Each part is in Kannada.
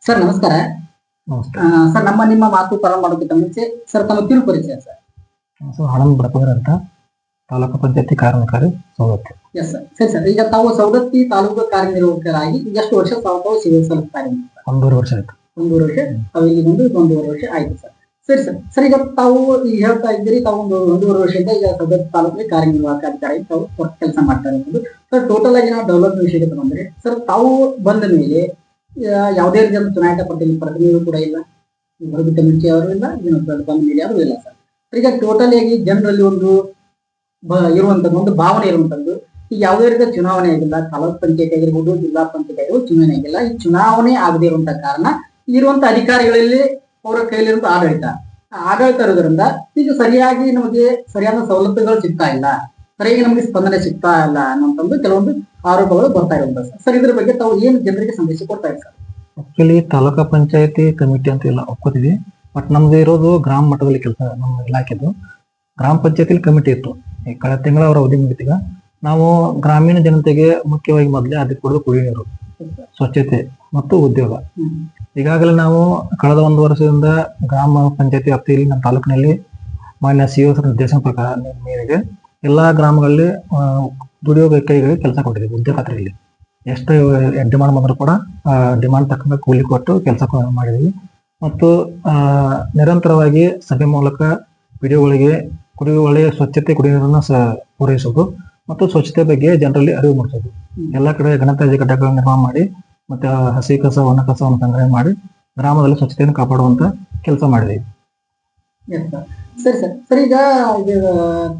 ಸರ್ ನಮಸ್ಕಾರ. ನಮಸ್ಕಾರ ಸರ್ ನಿಮ್ಮ ಮಾತು ಪ್ರಾರಂಭ ಮಾಡೋದಕ್ಕಿಂತ ಮುಂಚೆ ಸರ್ ತಮ್ಮ ಕಿರು ಪರಿಚಯ ಸರ್. ಆನಂದ್ ಬಡಪಗರ್ ಅಂತ ತಾಲೂಕು ಪಂಚಾಯತಿ ಕಾರ್ಯನಿರ್ವಾಹಕ ಸವದತ್ತಿ. Yes sir. ಸರಿ ಸರ್, ಈಗ ತಾವು ಸವದತ್ತಿ ತಾಲೂಕು ಕಾರ್ಯನಿರ್ವಾಹಕರಾಗಿ ಎಷ್ಟು ವರ್ಷ ತಾವು ಸೇವೆ ಸಲ್ಲಿಸ್ತಾ ಇದ್ದೀರಿ? 1.5 ವರ್ಷ ಆಯ್ತು. 1.5 ವರ್ಷ. ತಾವು ಇಲ್ಲಿ ಬಂದು 1.5 ವರ್ಷ ಆಯ್ತು ಸರ್. ಸರಿ ಸರ್. ಸರ್, ಈಗ ತಾವು ಈಗ ಹೇಳ್ತಾ ಇದ್ದೀರಿ ತಾವು 1.5 ವರ್ಷದಿಂದ ಈಗ ಸವದತ್ತಿ ತಾಲೂಕಿನ ಕಾರ್ಯನಿರ್ವಾಹಕ ಅಧಿಕಾರಿ ತಾವು ಕೆಲಸ ಮಾಡ್ತಾ ಇರೋದು. ಸರ್, ಟೋಟಲ್ ಆಗಿ ನಾವು ಡೆವಲಪ್ಮೆಂಟ್ ವಿಷಯಕ್ಕೆ ಬಂದ್ರೆ ಸರ್, ತಾವು ಬಂದ ಮೇಲೆ ಯಾವುದೇ ರೀತಿಯ ಚುನಾಯಿತ ಪ್ರತಿನಿಧಿಗಳು ಕೂಡ ಇಲ್ಲ, ಬರಬಿಟ್ಟ ಮುಂಚೆ ಅವರು ಇಲ್ಲ, ಬಂದ ಮೇಲೆ ಅವರು ಇಲ್ಲ ಸರ್. ಈಗ ಟೋಟಲ್ ಆಗಿ ಜನರಲ್ಲಿ ಇರುವಂತದ್ದು ಒಂದು ಭಾವನೆ ಇರುವಂತದ್ದು, ಈಗ ಯಾವುದೇ ರೀತಿಯ ಚುನಾವಣೆ ಆಗಿಲ್ಲ, ತಾಲೂಕ್ ಪಂಚಾಯತ್ ಆಗಿರ್ಬೋದು, ಜಿಲ್ಲಾ ಪಂಚಾಯತ್ ಆಗಿರ್ಬೋದು, ಚುನಾವಣೆ ಆಗಿಲ್ಲ. ಈ ಚುನಾವಣೆ ಆಗದೇ ಇರುವಂತ ಕಾರಣ ಇರುವಂತ ಅಧಿಕಾರಿಗಳಲ್ಲಿ ಅವರ ಕೈಲಿರುವಂತ ಆಡಳಿತ ಇರೋದ್ರಿಂದ ಈಗ ಸರಿಯಾಗಿ ನಮಗೆ ಸರಿಯಾದ ಸವಲತ್ತುಗಳು ಸಿಗ್ತಾ ಇಲ್ಲ, ಸರಿಯಾಗಿ ನಮಗೆ ಸ್ಪಂದನೆ ಸಿಗ್ತಾ ಇಲ್ಲ ಅನ್ನೋಂಥದ್ದು ಕೆಲವೊಂದು ಆರೋಪಗಳು ಬರ್ತಾ ಇರುವಂತ ಸರ್. ಇದ್ರ ಬಗ್ಗೆ ತಾವು ಏನು ಜನರಿಗೆ ಸಂದೇಶ ಕೊಡ್ತಾ ಇದ್ದಾರೆ ಸರ್? ಆಕ್ಚುಲಿ ತಾಲೂಕಾ ಪಂಚಾಯತಿ ಕಮಿಟಿ ಅಂತ ಎಲ್ಲ ಒಪ್ಕೋತೀವಿ, ಬಟ್ ನಮ್ದು ಇರೋದು ಗ್ರಾಮ ಮಟ್ಟದಲ್ಲಿ ಕೆಲಸ. ನಮ್ಮ ಇಲಾಖೆದು ಗ್ರಾಮ ಪಂಚಾಯತಿಲಿ ಕಮಿಟಿ ಇತ್ತು. ಈ ಕಳೆದ ತಿಂಗಳ ಅವರ ಅವಧಿ ಮುಗಿತೀಗ ನಾವು ಗ್ರಾಮೀಣ ಜನತೆಗೆ ಮುಖ್ಯವಾಗಿ ಮೊದಲೇ ಆದ್ಯತೆ ಕೊಡೋದು ಕುಡಿಯುವ ನೀರು, ಸ್ವಚ್ಛತೆ ಮತ್ತು ಉದ್ಯೋಗ. ಈಗಾಗಲೇ ನಾವು ಕಳೆದ 1 ವರ್ಷದಿಂದ ಗ್ರಾಮ ಪಂಚಾಯತಿ ವ್ಯಾಪ್ತಿಯಲ್ಲಿ ನಮ್ಮ ತಾಲೂಕಿನಲ್ಲಿ ಮಾನ್ಯ CO ನಿರ್ದೇಶನ ಪ್ರಕಾರ ಮೇರೆಗೆ ಎಲ್ಲಾ ಗ್ರಾಮಗಳಲ್ಲಿ ದುಡಿಯೋ ಕೈಗಳಿಗೆ ಕೆಲಸ ಕೊಟ್ಟಿದ್ದೀವಿ. ಉದ್ಯೋಗ ಖಾತ್ರಿಯಲ್ಲಿ ಎಷ್ಟು ಡಿಮಾಂಡ್ ಬಂದರೂ ಕೂಡ ಡಿಮಾಂಡ್ ತಕ್ಕಂಗೆ ಕೂಲಿ ಕೊಟ್ಟು ಕೆಲಸ ಮಾಡಿದ್ದೀವಿ. ಮತ್ತು ನಿರಂತರವಾಗಿ ಸಭೆ ಮೂಲಕ ವಿಡಿಯೋಗಳಿಗೆ ಕುಡಿಯುವ ಒಳ್ಳೆಯ ಸ್ವಚ್ಛತೆ ಕುಡಿಯುವ ನೀರನ್ನು ಪೂರೈಸೋದು ಮತ್ತು ಸ್ವಚ್ಛತೆ ಬಗ್ಗೆ ಜನರಲ್ಲಿ ಅರಿವು ಮೂಡಿಸೋದು. ಎಲ್ಲ ಕಡೆ ಘನತ್ಯಾಜ್ಯ ಘಟಕಗಳನ್ನು ನಿರ್ಮಾಣ ಮಾಡಿ ಮತ್ತೆ ಹಸಿ ಕಸ ಒಣ ಕಸವನ್ನು ಸಂಗ್ರಹ ಮಾಡಿ ಗ್ರಾಮದಲ್ಲಿ ಸ್ವಚ್ಛತೆಯನ್ನು ಕಾಪಾಡುವಂತ ಕೆಲಸ ಮಾಡಿದ್ದೀವಿ. ಸರಿ ಸರ್. ಸರ್, ಈಗ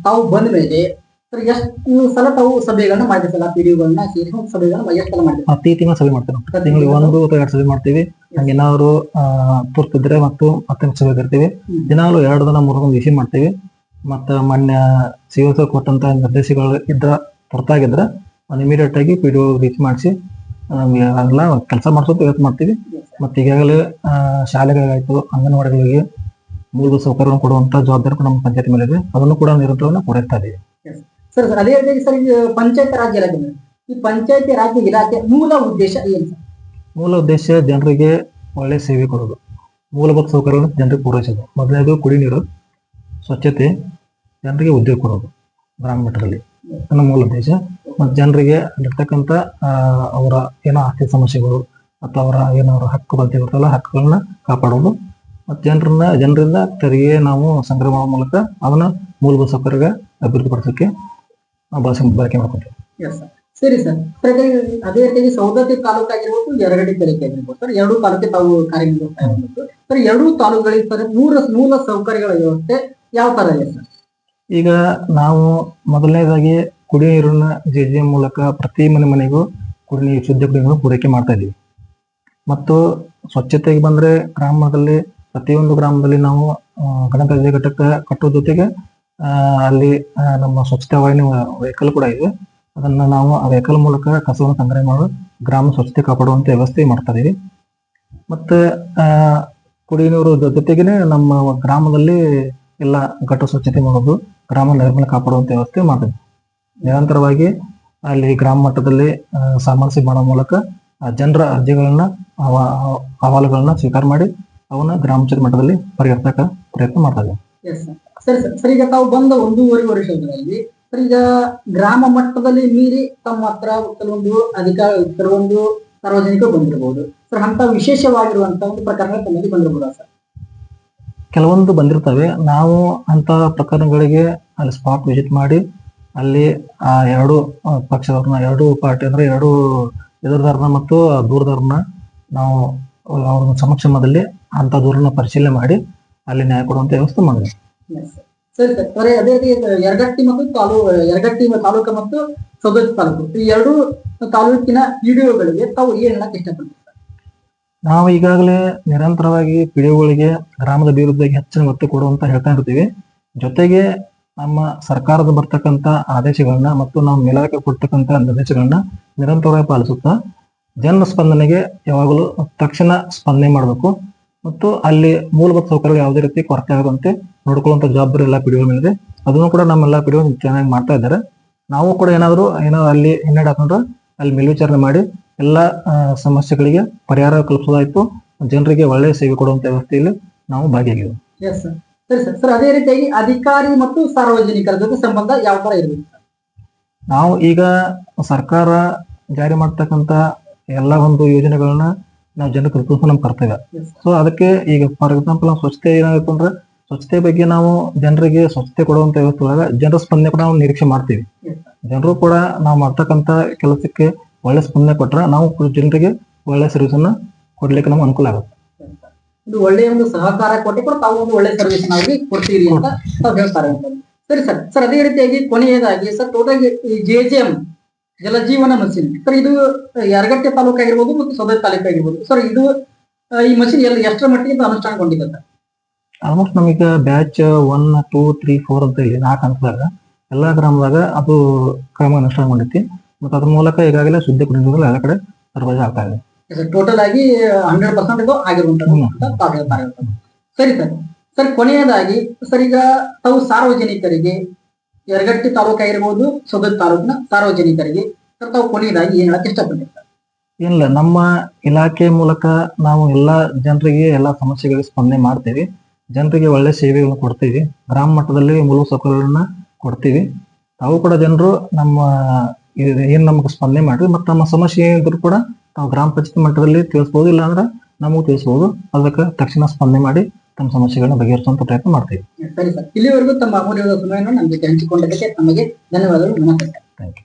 ತಾವು ಬಂದ ಮೇಲೆ ಸರ್ ಎಷ್ಟು ಸಲ ತಾವು ಸಭೆಗಳನ್ನ ಮಾಡಿಸಲ್ಲ, ಪಿಡಿಒಗಳನ್ನ ಸಭೆಗಳನ್ನ ಎಷ್ಟು ಸಲ ಮಾಡಿದ್ವಿ? ಪ್ರತಿ ತಿಂಗಳು ಸಭೆ ಮಾಡ್ತೇವೆ. ತಿಂಗಳಿಗೆ 1 ಅಥವಾ 2 ಸಭೆ ಮಾಡ್ತೀವಿ. ಹಂಗೆ ಏನಾದ್ರು ತುರ್ತಿದ್ರೆ ಮತ್ತು ಮತ್ತೆ ಸಭೆ ಇರ್ತೀವಿ. ದಿನಾಲು 2 ದಿನ 3 ದಿನ ವಿಷಯ ಮಾಡ್ತೀವಿ. ಮತ್ತು ಮಾನ್ಯ CO ಕೊಟ್ಟಂತ ನಿರ್ದೇಶಗಳು ಇದ್ರ ತುರ್ತಾಗಿದ್ರೆ ಇಮಿಡಿಯೇಟ್ ಆಗಿ PDO ರೀಚ್ ಮಾಡಿಸಿ ಎಲ್ಲ ಕೆಲಸ ಮಾಡಿಸೋದು ಇವತ್ತು ಮಾಡ್ತೀವಿ. ಮತ್ತೆ ಈಗಾಗಲೇ ಶಾಲೆಗಳಾಯ್ತು, ಅಂಗನವಾಡಿಗಳಿಗೆ ಮೂಲಭೂತ ಸೌಕರ್ಯವನ್ನು ಕೊಡುವಂತ ಜವಾಬ್ದಾರಿ ನಮ್ಮ ಪಂಚಾಯತ್ ಮೇಲೆ ಇದೆ. ಅದನ್ನು ಕೂಡ ನಿರಂತರವಾಗಿ ಪೂರೈಸ್ತಾ ಇದ್ದೀವಿ. ಸರ್, ಅದೇ ರೀತಿ ಸರ್, ಈಗ ಪಂಚಾಯತ್ ರಾಜ್ ಇಲಾಖೆ, ಈ ಪಂಚಾಯತಿ ರಾಜ್ ಇಲಾಖೆ ಮೂಲ ಉದ್ದೇಶ ಏನು ಸರ್? ಮೂಲ ಉದ್ದೇಶ ಜನರಿಗೆ ಒಳ್ಳೆ ಸೇವೆ ಕೊಡೋದು, ಮೂಲಭೂತ ಸೌಕರ್ಯಗಳನ್ನು ಜನರಿಗೆ ಪೂರೈಸೋದು. ಮೊದಲನೇದು ಕುಡಿ ನೀರು, ಸ್ವಚ್ಛತೆ, ಜನರಿಗೆ ಉದ್ಯೋಗ ಕೊಡೋದು ಗ್ರಾಮ ಮಟ್ಟದಲ್ಲಿ ನನ್ನ ಮೂಲ ಉದ್ದೇಶ. ಮತ್ತು ಜನರಿಗೆ ಅಲ್ಲಿರ್ತಕ್ಕಂಥ ಅವರ ಏನೋ ಆರ್ಥಿಕ ಸಮಸ್ಯೆಗಳು ಅಥವಾ ಅವರ ಏನಾದ್ರು ಹಕ್ಕು ಬಗ್ಗೆ ಇರುತ್ತಲ್ಲ ಹಕ್ಕುಗಳನ್ನ ಕಾಪಾಡೋದು. ಮತ್ತು ಜನರಿಂದ ತೆರಿಗೆ ನಾವು ಸಂಗ್ರಹ ಮಾಡೋ ಮೂಲಕ ಅದನ್ನ ಮೂಲಭೂತ ಸೌಕರ್ಯ ಅಭಿವೃದ್ಧಿಪಡಿಸೋಕೆ ಬಳಕೆ ಮಾಡ್ಕೊತೀವಿ. ಸರಿ ಸರ್. ಅದೇ ರೀತಿ ಸವದತ್ತಿ ತಾಲೂಕು ಆಗಿರ್ಬೋದು, ಯರಗಟ್ಟಿ ತಾಲೂಕು ಆಗಿರ್ಬೋದು ಸರ್, 2 ತಾಲೂಕಿಗೆ ತಾವು ಕಾರ್ಯನಿರ್ವಹಿಸ್ತಾ ಇರ್ಬೋದು ಸರ್. 2 ತಾಲೂಕುಗಳಿಗೆ ಸರ್ ಮೂಲ ಸೌಕರ್ಯಗಳ ವ್ಯವಸ್ಥೆ ಯಾವ ತರ ಇದೆ ಸರ್? ಈಗ ನಾವು ಮೊದಲನೇದಾಗಿ ಕುಡಿಯುವ ನೀರನ್ನ JJM ಮೂಲಕ ಪ್ರತಿ ಮನೆಗೂ ಶುದ್ಧ ಕುಡಿಯುವ ನೀರು ಪೂರೈಕೆ ಮಾಡ್ತಾ ಇದ್ದೀವಿ. ಮತ್ತು ಸ್ವಚ್ಛತೆಗೆ ಬಂದ್ರೆ ಗ್ರಾಮದಲ್ಲಿ ಪ್ರತಿಯೊಂದು ಗ್ರಾಮದಲ್ಲಿ ನಾವು ಘನತ್ಯಾಜ್ಯ ಘಟಕ ಕಟ್ಟೋ ಜೊತೆಗೆ ಅಲ್ಲಿ ನಮ್ಮ ಸ್ವಚ್ಛತಾ ವಾಹಿನಿ ವೆಹಿಕಲ್ ಕೂಡ ಇದೆ. ಅದನ್ನ ನಾವು ಆ ವೆಹಿಕಲ್ ಮೂಲಕ ಕಸವನ್ನು ಸಂಗ್ರಹ ಮಾಡಿ ಗ್ರಾಮ ಸ್ವಚ್ಛತೆ ಕಾಪಾಡುವಂತ ವ್ಯವಸ್ಥೆ ಮಾಡ್ತಾ ಇದೀವಿ. ಮತ್ತೆ ಕುಡಿಯುವ ನೀರು ಜೊತೆಗೇನೆ ನಮ್ಮ ಗ್ರಾಮದಲ್ಲಿ ಎಲ್ಲ ಘಟ ಸ್ವಚ್ಛತೆ ಮಾಡೋದು, ಗ್ರಾಮ ನೈರ್ಮಲ್ಯ ಕಾಪಾಡುವಂತ ವ್ಯವಸ್ಥೆ ಮಾಡ್ತೀವಿ. ನಿರಂತರವಾಗಿ ಅಲ್ಲಿ ಗ್ರಾಮ ಮಟ್ಟದಲ್ಲಿ ಸಾಮರಸ್ಯ ಮಾಡೋ ಮೂಲಕ ಜನರ ಅರ್ಜಿಗಳನ್ನ ಅಹವಾಲುಗಳನ್ನ ಸ್ವೀಕಾರ ಮಾಡಿ ಅವನ್ನ ಗ್ರಾಮ ಪಂಚಾಯತ್ ಮಟ್ಟದಲ್ಲಿ ಪರಿಹರಿಸಕ ಪ್ರಯತ್ನ ಮಾಡ್ತಾ ಇದ್ದೀವಿ. ಸರ್, ಈಗ ತಾವು ಬಂದ 1.5 ವರ್ಷಗಳಲ್ಲಿ ಈಗ ಗ್ರಾಮ ಮಟ್ಟದಲ್ಲಿ ಮೀರಿ ತಮ್ಮ ಹತ್ರ ಕೆಲವೊಂದು ಸಾರ್ವಜನಿಕರು ಬಂದಿರಬಹುದು ಸರ್. ಅಂತ ವಿಶೇಷವಾಗಿರುವಂತಹ ಒಂದು ಪ್ರಕರಣಗಳು ತಮ್ಮಲ್ಲಿ ಬಂದಿರಬಹುದಾ ಸರ್? ಕೆಲವೊಂದು ಬಂದಿರ್ತವೆ. ನಾವು ಅಂತ ಪ್ರಕರಣಗಳಿಗೆ ಅಲ್ಲಿ ಸ್ಪಾಟ್ ವಿಸಿಟ್ ಮಾಡಿ ಅಲ್ಲಿ ಆ 2 ಪಕ್ಷದವ್ರನ್ನ, 2 ಪಾರ್ಟಿ ಅಂದ್ರೆ 2 ಎದುರುದಾರನ ಮತ್ತು ದೂರದಾರನ ನಾವು ಅವ್ರ ಸಮಕ್ಷಮದಲ್ಲಿ ಅಂತ ದೂರನ್ನ ಪರಿಶೀಲನೆ ಮಾಡಿ ಅಲ್ಲಿ ನ್ಯಾಯ ಕೊಡುವಂತ ವ್ಯವಸ್ಥೆ ಮಾಡಿದ್ವಿ. ಸರಿ ಸರ್. ಅದೇ ರೀತಿ ಯರಗಟ್ಟಿ ತಾಲೂಕು ಮತ್ತು ಸವದತ್ತಿ ತಾಲೂಕು, ಈ 2 ತಾಲೂಕಿನ PDOಗಳಿಗೆ ತಾವು ಏನ್ ಹೇಳಕ್ ಇಷ್ಟಪಡ್ತೀವಿ? ನಾವು ಈಗಾಗಲೇ ನಿರಂತರವಾಗಿ PDOಗಳಿಗೆ ಗ್ರಾಮದ ಅಭಿವೃದ್ಧಿಗೆ ಹೆಚ್ಚಿನ ಒತ್ತು ಕೊಡುವಂತ ಹೇಳ್ತಾ ಇರ್ತೀವಿ. ಜೊತೆಗೆ ನಮ್ಮ ಸರ್ಕಾರದ ಬರ್ತಕ್ಕಂಥ ಆದೇಶಗಳನ್ನ ಮತ್ತು ನಾವು ಮೇಲಾಧಿಕಾರಿ ಕೊಡ್ತಕ್ಕಂಥ ನಿರ್ದೇಶಗಳನ್ನ ನಿರಂತರವಾಗಿ ಪಾಲಿಸುತ್ತಾ ಜನ ಸ್ಪಂದನೆಗೆ ಯಾವಾಗಲೂ ತಕ್ಷಣ ಸ್ಪಂದನೆ ಮಾಡಬೇಕು. ಮತ್ತು ಅಲ್ಲಿ ಮೂಲಭೂತ ಸೌಕರ್ಯಗಳು ಯಾವುದೇ ರೀತಿ ಕೊರತೆ ಆಗದಂತೆ ನೋಡ್ಕೊಳ್ಳುವಂತ ಜವಾಬ್ದಾರಿ ಎಲ್ಲ PDO ಮೇಲಿದೆ. ಅದನ್ನು ಕೂಡ ನಮ್ಮೆಲ್ಲ PDO ಚೆನ್ನಾಗಿ ಮಾಡ್ತಾ ಇದ್ದಾರೆ. ನಾವು ಕೂಡ ಏನೋ ಅಲ್ಲಿ ಹಿನ್ನಡೆ ಹಾಕೊಂಡ್ರೆ ಅಲ್ಲಿ ಮೇಲ್ವಿಚಾರಣೆ ಮಾಡಿ ಎಲ್ಲ ಸಮಸ್ಯೆಗಳಿಗೆ ಪರಿಹಾರ ಕಲ್ಪಿಸೋದಾಯ್ತು ಜನರಿಗೆ ಒಳ್ಳೆ ಸೇವೆ ಕೊಡುವಂತ ವ್ಯವಸ್ಥೆಯಲ್ಲಿ ನಾವು ಭಾಗಿಯಾಗಿದ್ದೇವೆ. Yes sir. ಸರಿ ಸರ್. ಸರ್ ಅದೇ ರೀತಿಯಾಗಿ ಅಧಿಕಾರಿ ಮತ್ತು ಸಾರ್ವಜನಿಕರ ಜೊತೆ ಸಂಬಂಧ ಯಾವ ತರ ಇರಬೇಕು ಸರ್? ನಾವು ಈಗ ಸರ್ಕಾರ ಜಾರಿ ಮಾಡ್ತಕ್ಕಂತ ಎಲ್ಲ ಒಂದು ಯೋಜನೆಗಳನ್ನ ನಾವು ಜನರಿಗೆ ತಲುಪಿಸೋದು ನಮ್ಮ ಕರ್ತವ್ಯ. Yes, ಸೊ ಅದಕ್ಕೆ ಈಗ ಫಾರ್ ಎಕ್ಸಾಂಪಲ್ ನಾವು ಸ್ವಚ್ಛತೆ ಏನಾಗುತ್ತೆ ಅಂದ್ರೆ ಸ್ವಚ್ಛತೆ ಬಗ್ಗೆ ನಾವು ಜನರಿಗೆ ಸ್ವಚ್ಛತೆ ಕೊಡುವಂತ ವ್ಯವಸ್ಥೆ ಒಳಗ ಜನರ ಸ್ಪಂದನೆ ಕೂಡ ನಾವು ನಿರೀಕ್ಷೆ ಮಾಡ್ತೀವಿ. Yes, sir. ಜನರು ಕೂಡ ನಾವು ಮಾಡ್ತಕ್ಕಂತ ಕೆಲಸಕ್ಕೆ ಒಳ್ಳೆ ಸ್ಪಂದನೆ ಕೊಟ್ರೆ ನಾವು ಜನರಿಗೆ ಒಳ್ಳೆ ಸರ್ವಿಸ್ ಅನ್ನ ಕೊಡ್ಲಿಕ್ಕೆ ನಮ್ಗೆ ಅನುಕೂಲ ಆಗುತ್ತೆ. ಸರಿ ಸರ್. ಒಂದು ಒಳ್ಳೆಯ ಒಂದು ಸಹಕಾರ ಕೊಟ್ಟು ಕೂಡ ತಾವು ಒಂದು ಒಳ್ಳೆ ಸರ್ವಿಸ್ ಅವ್ರಿಗೆ ಕೊಡ್ತೀರಿ ಅಂತ ತಾವು ಹೇಳ್ತಾರೆ ಅಂತ. ಸರಿ ಸರ್. ಸರ್ ಅದೇ ರೀತಿಯಾಗಿ ಕೊನೆಯದಾಗಿ ಸರ್ ಟೋಟಲ್ ಈ JJM ಜಲಜೀವನ ಮಷೀನ್ ಸರ್ ಇದು ಯರಗಟ್ಟೆ ತಾಲೂಕು ಆಗಿರ್ಬೋದು ಮತ್ತು ಸೌದೆ ತಾಲೂಕು ಆಗಿರ್ಬೋದು ಸರ್ ಇದು ಈ ಮಷೀನ್ ಎಷ್ಟರ ಮಟ್ಟಿಗೆ ಇದು ಅನುಷ್ಠಾನಗೊಂಡಿದೆ ಸರ್? ಆಲ್ಮೋಸ್ಟ್ ನಮೀಗ ಬ್ಯಾಚ್ 1, 2, 3, 4 ಅಂತ ಹೇಳಿ 4 ಹಂತದಾಗ ಎಲ್ಲಾ ಗ್ರಾಮದಾಗ ಅದು ಕ್ರಮ ಅನುಷ್ಠಾನಗೊಂಡೈತಿ. ಮತ್ತು ಅದ್ರ ಮೂಲಕ ಈಗಾಗಲೇ ಶುದ್ಧ ಕುಡಿಯುವ ನೀರು ಎಲ್ಲ ಕಡೆ ಸರಬರಾಜು ಆಗ್ತಾ ಇದೆ. ಟೋಟಲ್ ಆಗಿ 100% ಇದು ಆಗಿರುವಂತದ್ದು ಅಂತ ತಾವು ಹೇಳ್ತಾರೆ. ಸರಿ ಸರ್. ಸರ್ ಕೊನೆಯದಾಗಿ ಸರ್ ಈಗ ತಾವು ಸಾರ್ವಜನಿಕರಿಗೆ ಯರಗಟ್ಟಿ ತಾಲೂಕು ಆಗಿರ್ಬೋದು ಸೌದತ್ತಿ ತಾಲೂಕಿನ ಸಾರ್ವಜನಿಕರಿಗೆ ಸರ್ ತಾವು ಕೊನೆಯದಾಗಿ ಏನ್ ಹೇಳಕ್ ಇಷ್ಟಪಡ್ತೀರಿ? ಏನಿಲ್ಲ, ನಮ್ಮ ಇಲಾಖೆ ಮೂಲಕ ನಾವು ಎಲ್ಲಾ ಜನರಿಗೆ ಎಲ್ಲಾ ಸಮಸ್ಯೆಗಳಿಗೆ ಸ್ಪಂದನೆ ಮಾಡ್ತೀವಿ. ಜನರಿಗೆ ಒಳ್ಳೆ ಸೇವೆಗಳನ್ನು ಕೊಡ್ತೀವಿ. ಗ್ರಾಮ ಮಟ್ಟದಲ್ಲಿ ಮೂಲಭೂತ ಸೌಕರ್ಯಗಳನ್ನ ಕೊಡ್ತೀವಿ. ತಾವು ಕೂಡ ಜನರು ನಮ್ಮ ಏನ್ ನಮಗೆ ಸ್ಪಂದನೆ ಮಾಡ್ರಿ ಮತ್ತು ನಮ್ಮ ಸಮಸ್ಯೆ ಇದ್ರು ಕೂಡ ನಾವು ಗ್ರಾಮ ಪಂಚಾಯತ್ ಮಟ್ಟದಲ್ಲಿ ತಿಳಿಸ್ಬೋದು, ಇಲ್ಲ ಅಂದ್ರೆ ನಮಗೂ ತಿಳಿಸ್ಬೋದು. ಅದಕ್ಕೆ ತಕ್ಷಣ ಸ್ಪಂದನೆ ಮಾಡಿ ತಮ್ಮ ಸಮಸ್ಯೆಗಳನ್ನ ಬಗೆಹರಿಸುವಂತ ಪ್ರಯತ್ನ ಮಾಡ್ತೀವಿ. ಸರಿ ಸರ್. ಇಲ್ಲಿವರೆಗೂ ತಮ್ಮ ಅಮೂಲ್ಯವಾದ ಸಮಯವನ್ನು ನಮ್ಮ ಜೊತೆ ಹಂಚಿಕೊಂಡದಕ್ಕೆ ತಮಗೆ ಧನ್ಯವಾದಗಳು. ನಮಸ್ಕಾರ. Thank you.